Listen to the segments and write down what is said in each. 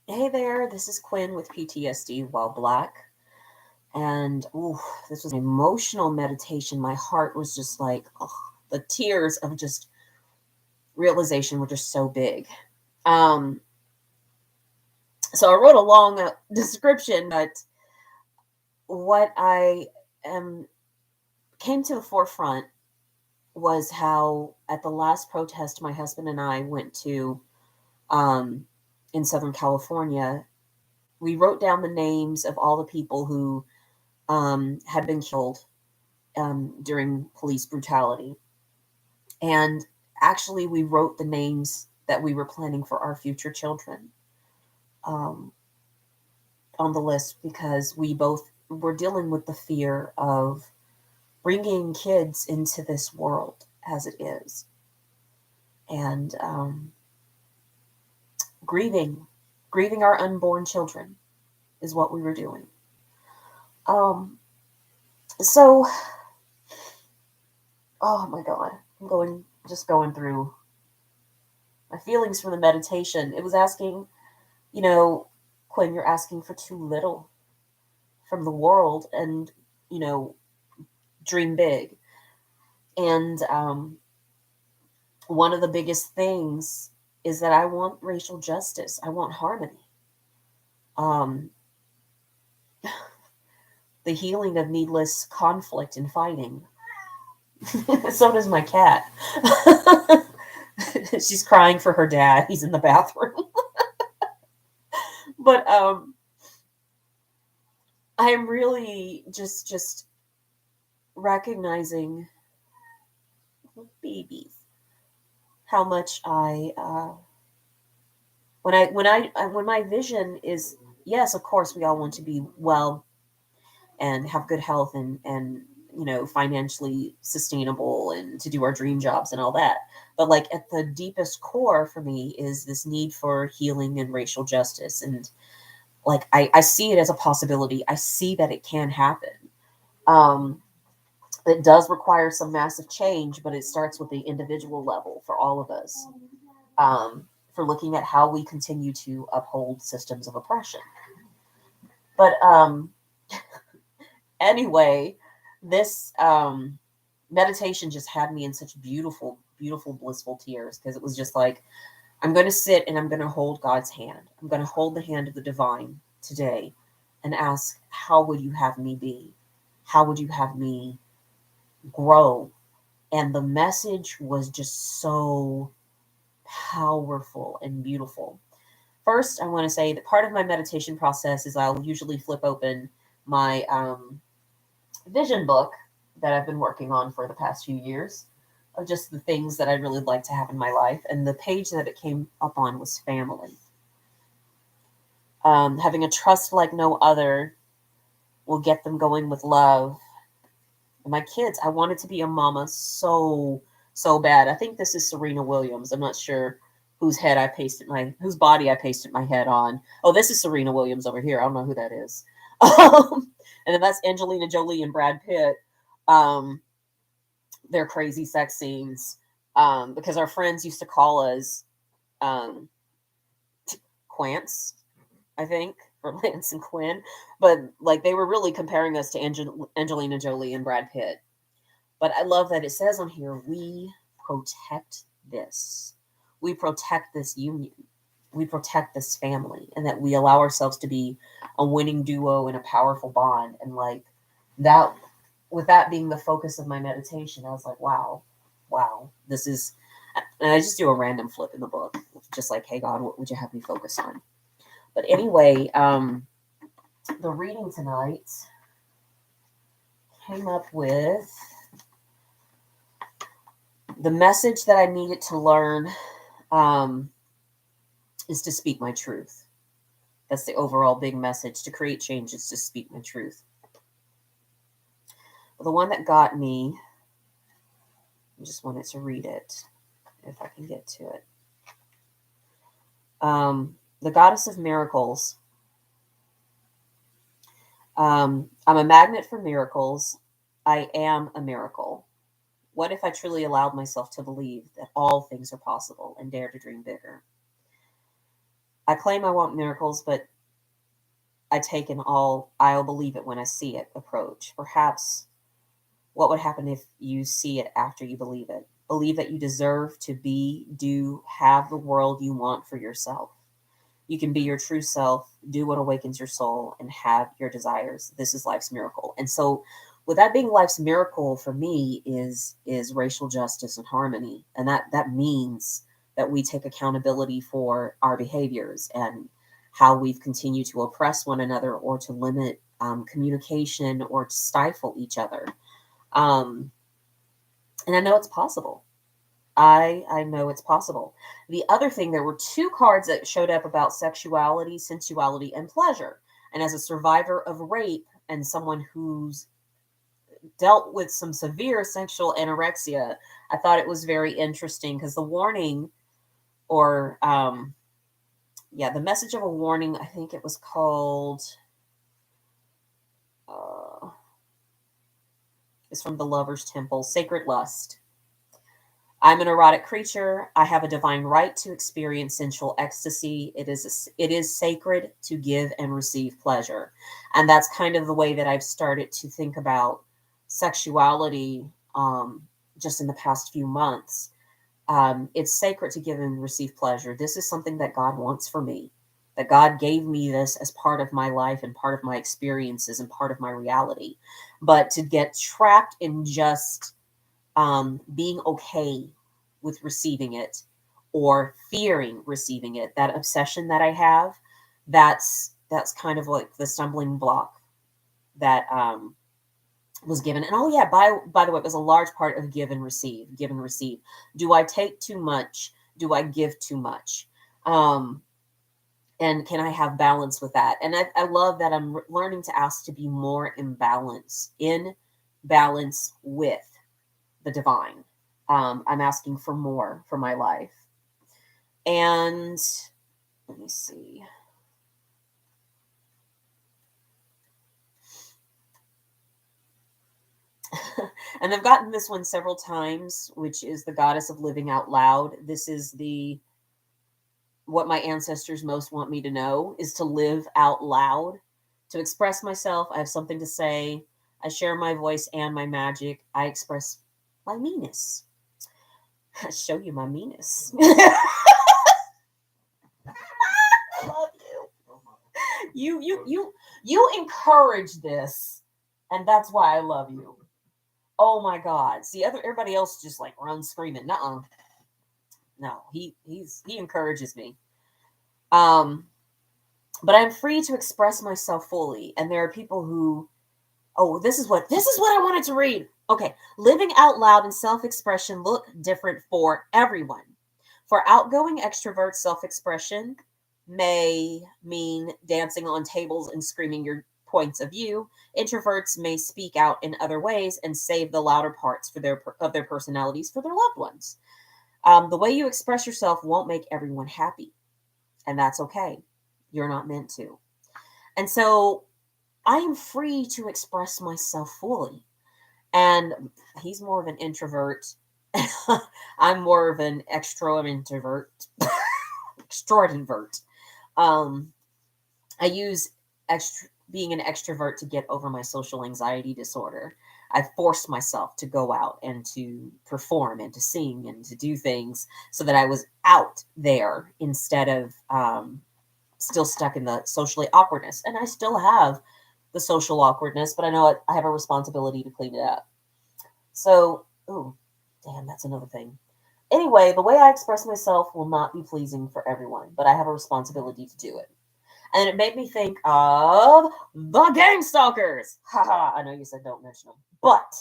Hey there, this is Quinn with PTSD while black. And ooh, this was an emotional meditation. My heart was just like, oh, the tears of just realization were just so big. Um, so I wrote a long description, but what I came to the forefront was how at the last protest my husband and I went to um, in Southern California, we wrote down the names of all the people who had been killed during police brutality. And actually, we wrote the names that we were planning for our future children um, on the list because we both were dealing with the fear of bringing kids into this world as it is and grieving, grieving our unborn children is what we were doing. Um, so, oh my God, I'm just going through my feelings from the meditation. It was asking, you know, Quinn, you're asking for too little from the world and, you know, dream big. And one of the biggest things is that I want racial justice, I want harmony, um, the healing of needless conflict and fighting. So does my cat. She's crying for her dad. He's in the bathroom. But I am really just recognizing babies how much I when my vision is, yes, of course we all want to be well and have good health and financially sustainable and to do our dream jobs and all that, but like at the deepest core for me is this need for healing and racial justice. And like I see it as a possibility. I see that it can happen. um it does require some massive change, but it starts with the individual level for all of us, for looking at how we continue to uphold systems of oppression. But anyway, this meditation just had me in such beautiful, beautiful, blissful tears because it was just like, I'm going to sit and I'm going to hold God's hand. I'm going to hold the hand of the divine today and ask, how would you have me be? How would you have me grow? And the message was just so powerful and beautiful. First, I want to say that part of my meditation process is I'll usually flip open my vision book that I've been working on for the past few years of just the things that I'd really like to have in my life. And the page that it came up on was family. Having a trust like no other will get them going with love. And my kids, I wanted to be a mama so bad. I think this is Serena Williams. I'm not sure whose body I pasted my head on. Oh, this is Serena Williams over here. I don't know who that is. And then that's Angelina Jolie and Brad Pitt. Um, their crazy sex scenes. Because our friends used to call us um, Quants, I think, for Lance and Quinn. But like they were really comparing us to Angelina Jolie and Brad Pitt. But I love that it says on here, we protect this. We protect this union. We protect this family, and that we allow ourselves to be a winning duo and a powerful bond. And like that, with that being the focus of my meditation, I was like, wow, this is. And I just do a random flip in the book, just like, hey God, what would you have me focus on? But anyway, the reading tonight came up with the message that I needed to learn, um, is to speak my truth. That's the overall big message. To create change is to speak my truth. But the one that got me, I just wanted to read it, if I can get to it. The goddess of miracles. I'm a magnet for miracles. I am a miracle. What if I truly allowed myself to believe that all things are possible and dare to dream bigger? I claim I want miracles, but I take an all "I'll believe it when I see it" approach. Perhaps what would happen if you see it after you believe it? Believe that you deserve to be, do, have the world you want for yourself. You can be your true self, do what awakens your soul, and have your desires. This is life's miracle. And so, with that being life's miracle for me is racial justice and harmony, and that means that we take accountability for our behaviors and how we've continued to oppress one another or to limit communication or to stifle each other. Um, and I know it's possible. I know it's possible. The other thing, there were two cards that showed up about sexuality, sensuality, and pleasure. And as a survivor of rape and someone who's dealt with some severe sexual anorexia, I thought it was very interesting because the warning, or yeah, the message of a warning, I think it was called, uh, is from the Lover's Temple, Sacred Lust. I'm an erotic creature. I have a divine right to experience sensual ecstasy. It is sacred to give and receive pleasure. And that's kind of the way that I've started to think about sexuality just in the past few months. It's sacred to give and receive pleasure. This is something that God wants for me, that God gave me this as part of my life and part of my experiences and part of my reality. But to get trapped in just being okay with receiving it or fearing receiving it, that obsession that I have, that's kind of like the stumbling block that was given. And oh yeah, by the way, it was a large part of give and receive. Give and receive. Do I take too much? Do I give too much? Um, and can I have balance with that? And I love that I'm learning to ask to be more in balance with the divine. I'm asking for more for my life. And let me see. And I've gotten this one several times, which is the goddess of living out loud. This is the what my ancestors most want me to know is to live out loud, to express myself. I have something to say. I share my voice and my magic. I express my meanness. I show you my meanness. I love you. You encourage this, and that's why I love you. Oh my God. See, everybody else just like runs screaming. Nuh-uh. No, he encourages me. Um, but I'm free to express myself fully. And there are people who, oh, this is what I wanted to read. Okay. Living out loud and self-expression look different for everyone. For outgoing extroverts, self-expression may mean dancing on tables and screaming your points of view. Introverts may speak out in other ways and save the louder parts of their personalities for their loved ones. The way you express yourself won't make everyone happy, and that's okay. You're not meant to. And so I am free to express myself fully. And he's more of an introvert. I'm more of an extrovert. Um, I use being an extrovert to get over my social anxiety disorder. I forced myself to go out and to perform and to sing and to do things so that I was out there instead of still stuck in the socially awkwardness. And I still have the social awkwardness, but I know I have a responsibility to clean it up. So, oh, damn, that's another thing. Anyway, the way I express myself will not be pleasing for everyone, but I have a responsibility to do it. And it made me think of the gang stalkers. Haha, I know you said don't mention them, but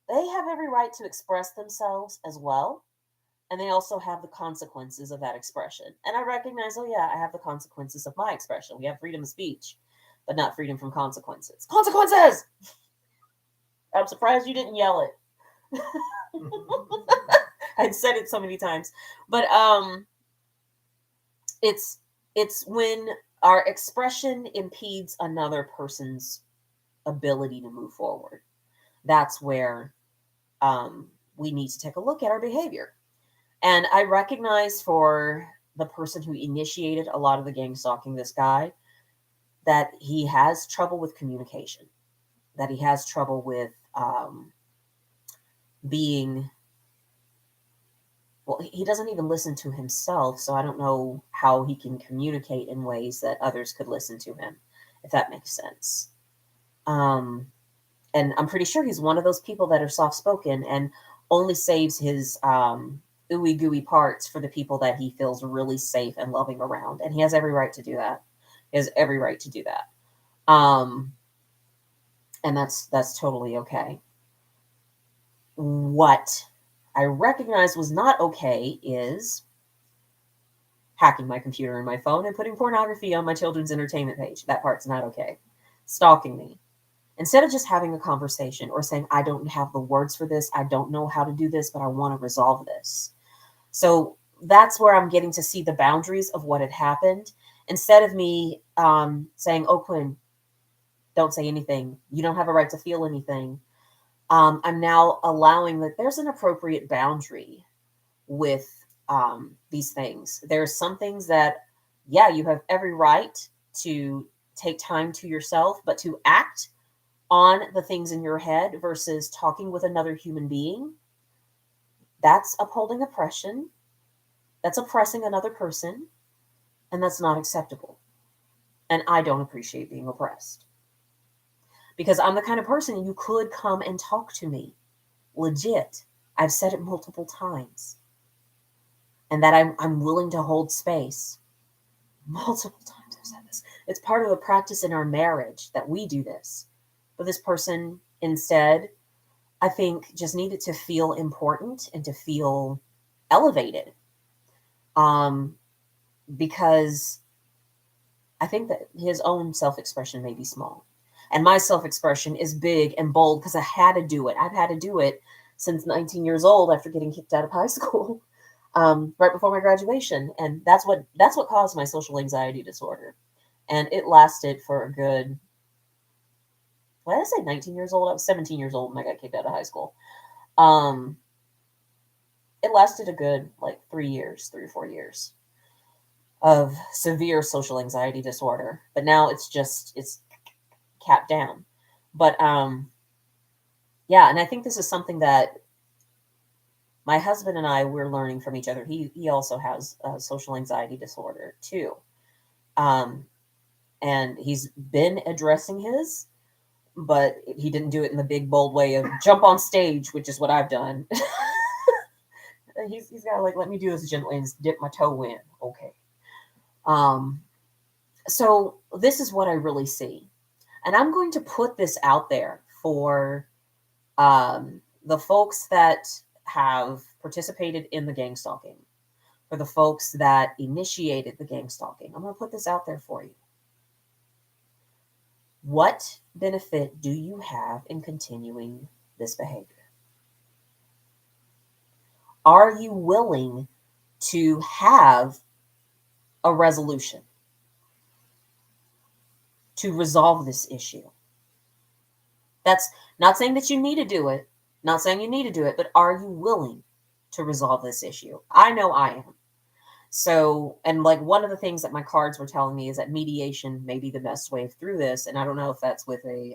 they have every right to express themselves as well. And they also have the consequences of that expression. And I recognize, oh yeah, I have the consequences of my expression. We have freedom of speech, but not freedom from consequences. Consequences! I'm surprised you didn't yell it. I'd said it so many times. But it's when our expression impedes another person's ability to move forward. That's where we need to take a look at our behavior. And I recognize for the person who initiated a lot of the gang stalking, this guy, that he has trouble with communication, that he has trouble with being, well, he doesn't even listen to himself, so I don't know how he can communicate in ways that others could listen to him, if that makes sense. Um, and I'm pretty sure he's one of those people that are soft spoken and only saves his ooey gooey parts for the people that he feels really safe and loving around. And he has every right to do that. He has every right to do that. And that's totally okay. What I recognize was not okay is hacking my computer and my phone and putting pornography on my children's entertainment page. That part's not okay. Stalking me. Instead of just having a conversation or saying, I don't have the words for this, I don't know how to do this, but I want to resolve this. So that's where I'm getting to see the boundaries of what had happened. Instead of me saying, oh, Quinn, don't say anything. You don't have a right to feel anything. I'm now allowing that there's an appropriate boundary with these things. There's some things that, yeah, you have every right to take time to yourself, but to act on the things in your head versus talking with another human being, that's upholding oppression. That's oppressing another person, and that's not acceptable. And I don't appreciate being oppressed. Because I'm the kind of person you could come and talk to me. Legit. I've said it multiple times. And that I'm willing to hold space. Multiple times I've said this. It's part of the practice in our marriage that we do this. But this person instead, I think, just needed to feel important and to feel elevated. Because I think that his own self-expression may be small. And my self-expression is big and bold because I had to do it. I've had to do it since 19 years old after getting kicked out of high school, right before my graduation. And that's what caused my social anxiety disorder. And it lasted for a good, what did I say, 19 years old? I was 17 years old when I got kicked out of high school. It lasted a good, like, 3 or 4 years of severe social anxiety disorder. But now it's capped down. But yeah, and I think this is something that my husband and I, we're learning from each other. He also has a social anxiety disorder too. And he's been addressing his, but he didn't do it in the big bold way of jump on stage, which is what I've done. He's got to, like, let me do this gently and dip my toe in. Okay. So this is what I really see. And I'm going to put this out there for the folks that have participated in the gang stalking, for the folks that initiated the gang stalking. I'm going to put this out there for you. What benefit do you have in continuing this behavior? Are you willing to have a resolution to resolve this issue? That's not saying that you need to do it, not saying you need to do it, but are you willing to resolve this issue? I know I am. So, and like one of the things that my cards were telling me is that mediation may be the best way through this. And I don't know if that's with a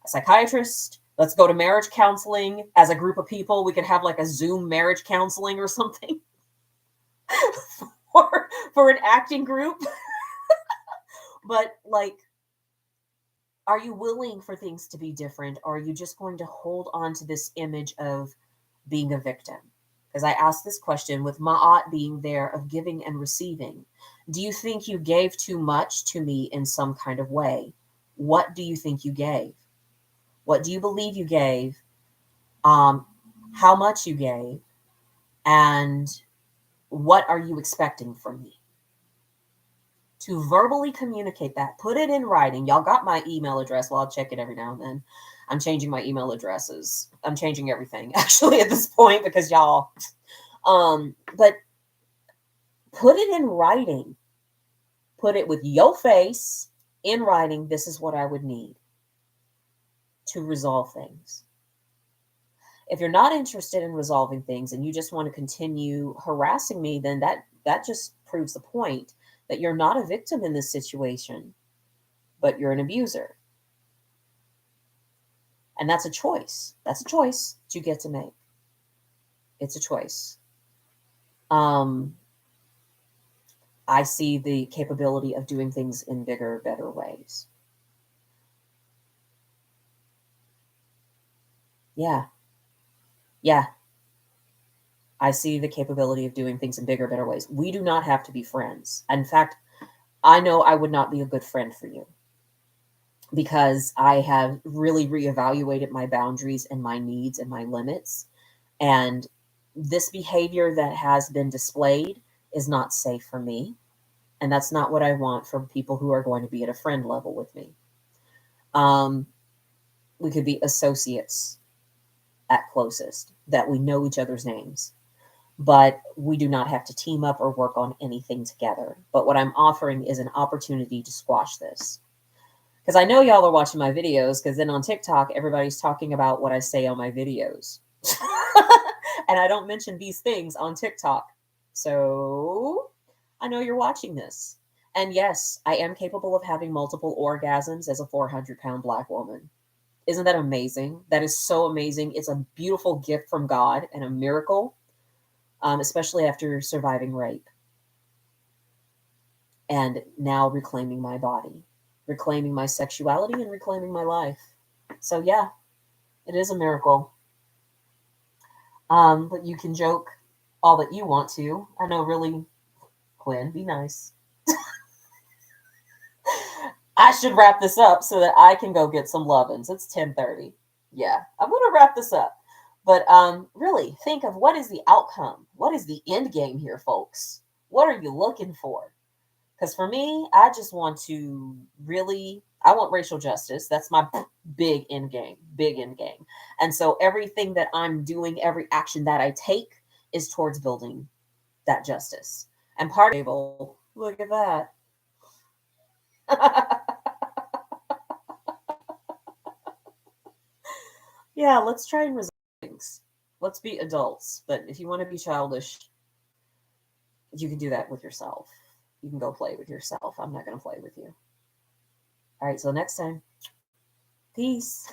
psychiatrist. Let's go to marriage counseling as a group of people. We could have like a Zoom marriage counseling or something for an acting group. But like, are you willing for things to be different? Or are you just going to hold on to this image of being a victim? Because I asked this question with Ma'at being there of giving and receiving. Do you think you gave too much to me in some kind of way? What do you think you gave? What do you believe you gave? How much you gave? And what are you expecting from me? To verbally communicate that, put it in writing. Y'all got my email address. Well, I'll check it every now and then. I'm changing my email addresses. I'm changing everything actually at this point because y'all, but put it in writing. Put it with your face in writing. This is what I would need to resolve things. If you're not interested in resolving things and you just want to continue harassing me, then that just proves the point that you're not a victim in this situation, but you're an abuser. And that's a choice. That's a choice that you get to make. It's a choice. Um, I see the capability of doing things in bigger, better ways. Yeah. Yeah. I see the capability of doing things in bigger, better ways. We do not have to be friends. In fact, I know I would not be a good friend for you because I have really reevaluated my boundaries and my needs and my limits. And this behavior that has been displayed is not safe for me. And that's not what I want from people who are going to be at a friend level with me. Um, we could be associates at closest, that we know each other's names, but we do not have to team up or work on anything together. But what I'm offering is an opportunity to squash this. Because I know y'all are watching my videos, because then on TikTok, everybody's talking about what I say on my videos. And I don't mention these things on TikTok. So I know you're watching this. And yes, I am capable of having multiple orgasms as a 400-pound Black woman. Isn't that amazing? That is so amazing. It's a beautiful gift from God and a miracle, especially after surviving rape. And now reclaiming my body, reclaiming my sexuality, and reclaiming my life. So, yeah, it is a miracle. But you can joke all that you want to. I know, really, Quinn, be nice. I should wrap this up so that I can go get some lovin's. It's 10:30. Yeah, I'm going to wrap this up. But really, think of what is the outcome? What is the end game here, folks? What are you looking for? Because for me, I just want to really, I want racial justice. That's my big end game, big end game. And so everything that I'm doing, every action that I take is towards building that justice. And part of it, look at that. Yeah, let's try and resolve things. Let's be adults. But if you want to be childish, you can do that with yourself. You can go play with yourself. I'm not going to play with you. All right, so next time. Peace.